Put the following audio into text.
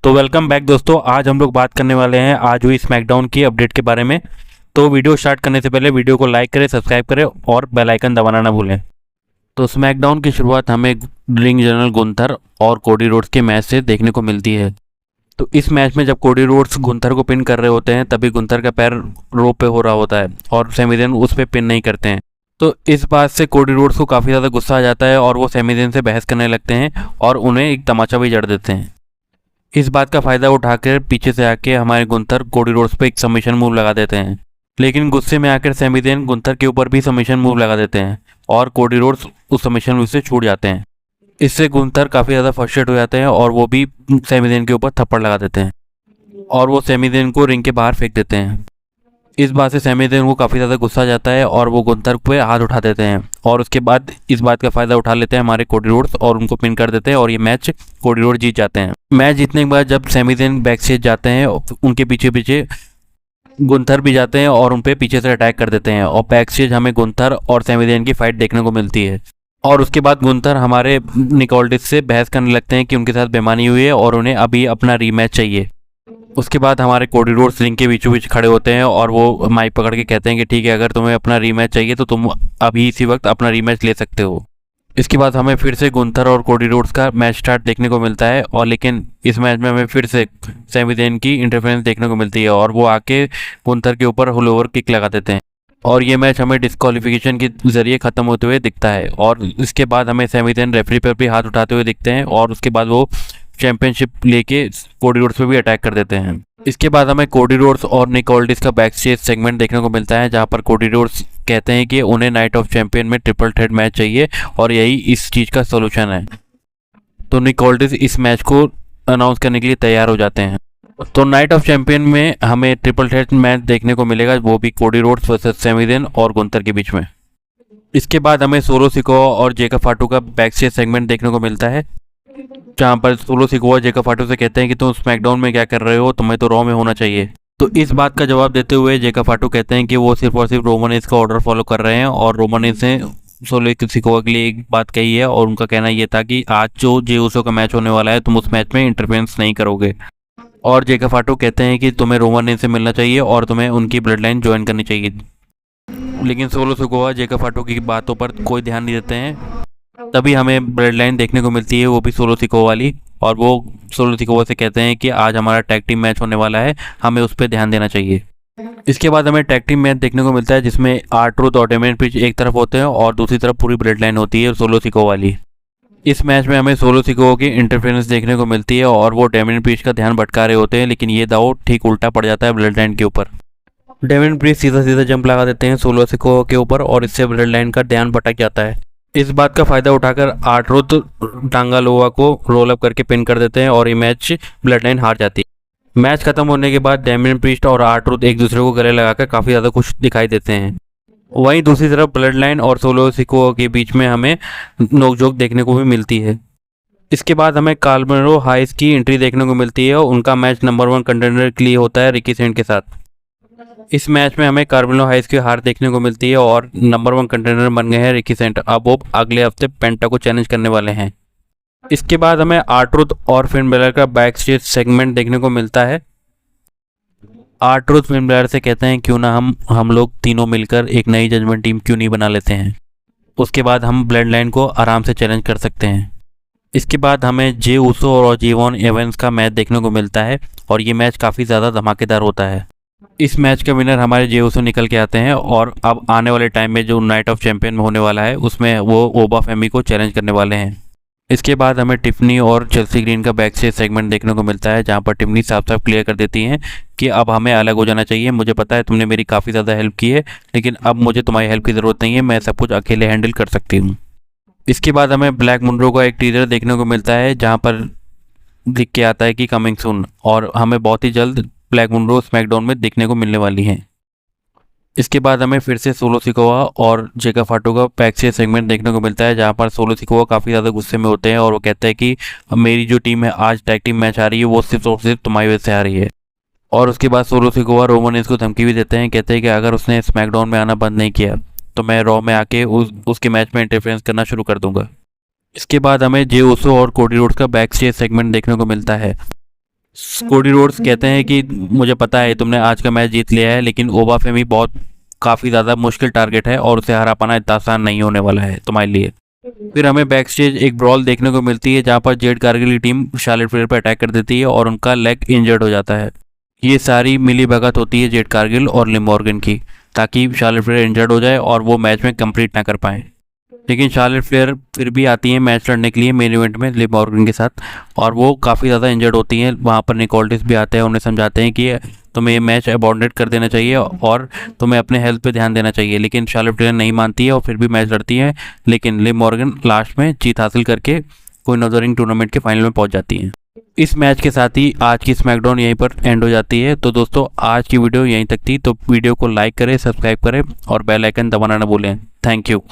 तो welcome back दोस्तों। आज हम लोग बात करने वाले हैं आज हुई स्मैकडाउन की अपडेट के बारे में। तो वीडियो स्टार्ट करने से पहले वीडियो को लाइक करें, सब्सक्राइब करें और बेल आइकन दबाना ना भूलें। तो स्मैकडाउन की शुरुआत हमें रिंग जनरल गुंथर और कोडी रोड्स के मैच से देखने को मिलती है। तो इस मैच में जब कोडी रोड्स गुंथर को पिन कर रहे होते हैं तभी गुंथर का पैर रोप पे हो रहा होता है और सैमी ज़ेन उस पर पिन नहीं करते हैं। तो इस बात से कोडी रोड्स को काफ़ी ज़्यादा गुस्सा आ जाता है और वो सैमी ज़ेन से बहस करने लगते हैं और उन्हें एक तमाचा भी जड़ देते हैं। इस बात का फ़ायदा उठाकर पीछे से आके हमारे गुंथर कोडी रोड्स पे एक सबमिशन मूव लगा देते हैं, लेकिन गुस्से में आकर सैमी ज़ेन गुंथर के ऊपर भी सबमिशन मूव लगा देते हैं और कोडी रोड्स उस सबमिशन मूव से छूट जाते हैं। इससे गुंथर काफ़ी ज़्यादा फ्रस्ट्रेट हो जाते हैं और वो भी सैमी ज़ेन के ऊपर थप्पड़ लगा देते हैं और वो सैमी ज़ेन को रिंग के बाहर फेंक देते हैं। इस बात से सैमी ज़ेन को काफ़ी ज़्यादा गुस्सा आ जाता है और वो गुंथर पे हाथ उठा देते हैं और उसके बाद इस बात का फ़ायदा उठा लेते हैं हमारे कोडी रोड्स और उनको पिन कर देते हैं और ये मैच कोडी रोड्स जीत जाते हैं। मैच जीतने के बाद जब सैमी ज़ेन बैक स्टेज जाते हैं उनके पीछे पीछे गुंथर भी जाते हैं और उन पे पीछे से अटैक कर देते हैं और बैक स्टेज हमें गुंथर और सैमी ज़ेन की फाइट देखने को मिलती है। और उसके बाद गुंथर हमारे निक ऑल्डिस से बहस करने लगते हैं कि उनके साथ बेईमानी हुई है और उन्हें अभी अपना रीमैच चाहिए। उसके बाद हमारे कोडी रोड्स रिंग के बीचों बीच खड़े होते हैं और वो माइक पकड़ के कहते हैं कि ठीक है, अगर तुम्हें अपना रीमैच चाहिए तो तुम अभी इसी वक्त अपना रीमैच ले सकते हो। इसके बाद हमें फिर से गुंथर और कोडी रोड्स का मैच स्टार्ट देखने को मिलता है और लेकिन इस मैच में हमें फिर से सैमी ज़ेन की इंटरफेरेंस देखने को मिलती है और वो आके गुंथर के ऊपर हुल ओवर किक लगा देते हैं और ये मैच हमें डिस्क्वालिफिकेशन के जरिए ख़त्म होते हुए दिखता है। और इसके बाद हमें सैमी ज़ेन रेफरी पर भी हाथ उठाते हुए दिखते हैं और उसके बाद वो चैंपियनशिप लेके कोडी रोड्स पे भी अटैक कर देते हैं। इसके बाद हमें कोडी रोड्स और निक ऑल्डिस का बैक स्टेज सेगमेंट देखने को मिलता है जहां पर कोडी रोड्स कहते हैं कि उन्हें नाइट ऑफ चैंपियन में ट्रिपल थ्रेट मैच चाहिए और यही इस चीज़ का सोल्यूशन है। तो निक ऑल्डिस इस मैच को अनाउंस करने के लिए तैयार हो जाते हैं। तो नाइट ऑफ चैंपियन में हमें ट्रिपल थ्रेट मैच देखने को मिलेगा, वो भी Cody Rhodes versus Sami Zayn और गुंथर के बीच में। इसके बाद हमें सोलो सिकोआ और जेकब फाटू का बैक स्टेज सेगमेंट देखने को मिलता है जहां पर सोलो सिकोआ जेकब फाटू से कहते हैं कि तुम स्मैकडाउन में क्या कर रहे हो, तुम्हें तो रॉ में होना चाहिए। तो इस बात का जवाब देते हुए जेकब फाटू कहते हैं कि वो सिर्फ और सिर्फ रोमन रेंज का ऑर्डर फॉलो कर रहे हैं और रोमन रेंज ने सोलो सिकोआ के लिए एक बात कही है और उनका कहना ये था कि आज जो जे उसो का मैच होने वाला है तुम उस मैच में इंटरफेरेंस नहीं करोगे। और जेकब फाटू कहते हैं कि तुम्हें रोमन रेंज से मिलना चाहिए और तुम्हें उनकी ब्लड लाइन ज्वाइन करनी चाहिए, लेकिन सोलो सिकोआ जेकब फाटू की बातों पर कोई ध्यान नहीं देते हैं। तभी हमें ब्लड लाइन देखने को मिलती है, वो भी सोलो सिकोआ वाली, और वो सोलो सिकोआ से कहते हैं कि आज हमारा टैग टीम मैच होने वाला है, हमें उस पर ध्यान देना चाहिए। इसके बाद हमें टैग टीम मैच देखने को मिलता है जिसमें आर-ट्रूथ और डेमियन प्रीस्ट एक तरफ होते हैं और दूसरी तरफ पूरी ब्लड लाइन होती है सोलो सिकोआ वाली। इस मैच में हमें सोलो सिकोआ की इंटरफेरेंस देखने को मिलती है और वो डेमियन प्रीस्ट का ध्यान भटका रहे होते हैं, लेकिन ये दाव ठीक उल्टा पड़ जाता है ब्लड लाइन के ऊपर। डेमियन प्रीस्ट सीधा सीधा जंप लगा देते हैं सोलो सिकोआ के ऊपर और इससे ब्लड लाइन का ध्यान भटक जाता है। इस बात का फायदा उठाकर आर-ट्रूथ टांगालोआ को रोल अप करके पिन कर देते हैं और ये मैच ब्लड लाइन हार जाती है। मैच खत्म होने के बाद डेमियन प्रीस्ट और आर-ट्रूथ एक दूसरे को गले लगाकर काफ़ी ज़्यादा खुश दिखाई देते हैं। वहीं दूसरी तरफ ब्लड लाइन और सोलो सिकोआ के बीच में हमें नोकझोंक देखने को भी मिलती है। इसके बाद हमें कार्मेलो हाइस की एंट्री देखने को मिलती है और उनका मैच नंबर 1 कंटेंडर के लिए होता है रिकी सेंट के साथ। इस मैच में हमें कार्मेलो हाइस की हार देखने को मिलती है और नंबर 1 कंटेंडर बन गए हैं रिकी सेंट। अब वो अगले हफ्ते पेंटा को चैलेंज करने वाले हैं। इसके बाद हमें आर-ट्रूथ और फिन बेलर का बैक स्टेज सेगमेंट देखने को मिलता है। आर-ट्रूथ फिन बेलर से कहते हैं क्यों ना हम लोग तीनों मिलकर एक नई जजमेंट टीम क्यों नहीं बना लेते हैं, उसके बाद हम ब्लड लाइन को आराम से चैलेंज कर सकते हैं। इसके बाद हमें जे उसो और जीवॉन एवेंस का मैच देखने को मिलता है और ये मैच काफ़ी ज़्यादा धमाकेदार होता है। इस मैच के विनर हमारे जे उसो निकल के आते हैं और अब आने वाले टाइम में जो नाइट ऑफ चैंपियन में होने वाला है उसमें वो ओबा फेमी को चैलेंज करने वाले हैं। इसके बाद हमें टिफनी और चेल्सी ग्रीन का बैक स्टेज सेगमेंट देखने को मिलता है जहां पर टिफनी साफ साफ क्लियर कर देती हैं कि अब हमें अलग हो जाना चाहिए। मुझे पता है तुमने मेरी काफ़ी ज़्यादा हेल्प की है, लेकिन अब मुझे तुम्हारी हेल्प की ज़रूरत नहीं है, मैं सब कुछ अकेले हैंडल कर सकती हूँ। इसके बाद हमें ब्लैक मुनरो का एक टीजर देखने को मिलता है जहाँ पर लिख के आता है कि कमिंग सून, और हमें बहुत ही जल्द ब्लैक मुनरो स्मैकडाउन में देखने को मिलने वाली हैं। इसके बाद हमें फिर से सोलो सिकोआ और जेकब फाटू का बैक स्टेज सेगमेंट देखने को मिलता है जहां पर सोलो सिकोआ काफ़ी ज़्यादा गुस्से में होते हैं और वो कहते हैं कि मेरी जो टीम है आज टैग टीम मैच आ रही है वो सिर्फ और सिर्फ तुम्हारी वजह से आ रही है। और उसके बाद सोलो सिकोआ रोमन रेंज को धमकी भी देते हैं, कहते हैं कि अगर उसने स्मैकडाउन में आना बंद नहीं किया तो मैं रॉ में आके उसके मैच में इंटरफेरेंस करना शुरू कर दूंगा। इसके बाद हमें जे उसो और कोडी रोड्स का बैक स्टेज सेगमेंट देखने को मिलता है कोडी रोड्स कहते हैं कि मुझे पता है तुमने आज का मैच जीत लिया है, लेकिन ओबा फेमी बहुत काफ़ी ज़्यादा मुश्किल टारगेट है और उसे हरा पाना इतना आसान नहीं होने वाला है तुम्हारे लिए। फिर हमें बैक स्टेज एक ब्रॉल देखने को मिलती है जहाँ पर जेड कारगिल की टीम शार्लेट फ्लेयर पर अटैक कर देती है और उनका लेग इंजर्ड हो जाता है। ये सारी मिली भगत होती है जेड कारगिल और लिम मॉर्गन की, ताकि शार्लेट फ्लेयर इंजर्ड हो जाए और वो मैच में कंप्लीट ना कर पाएँ। लेकिन शार्लेट फ्लेयर फिर भी आती हैं मैच लड़ने के लिए मेन इवेंट में लिव मॉर्गन के साथ, और वो काफ़ी ज़्यादा इंजर्ड होती हैं। वहाँ पर निकोल्टिस भी आते हैं, उन्हें समझाते हैं कि तुम्हें ये मैच अबॉर्डेट कर देना चाहिए और तुम्हें अपने हेल्थ पे ध्यान देना चाहिए, लेकिन शार्लेट फ्लेयर नहीं मानती है और फिर भी मैच लड़ती है। लेकिन लिव मॉर्गन लास्ट में जीत हासिल करके queen of the ring tournament के फाइनल में पहुँच जाती हैं। इस मैच के साथ ही आज की स्मैकडाउन यहीं पर एंड हो जाती है। तो दोस्तों आज की वीडियो यहीं तक थी, तो वीडियो को लाइक करें, सब्सक्राइब करें और बेल आइकन दबाना ना भूलें। Thank you.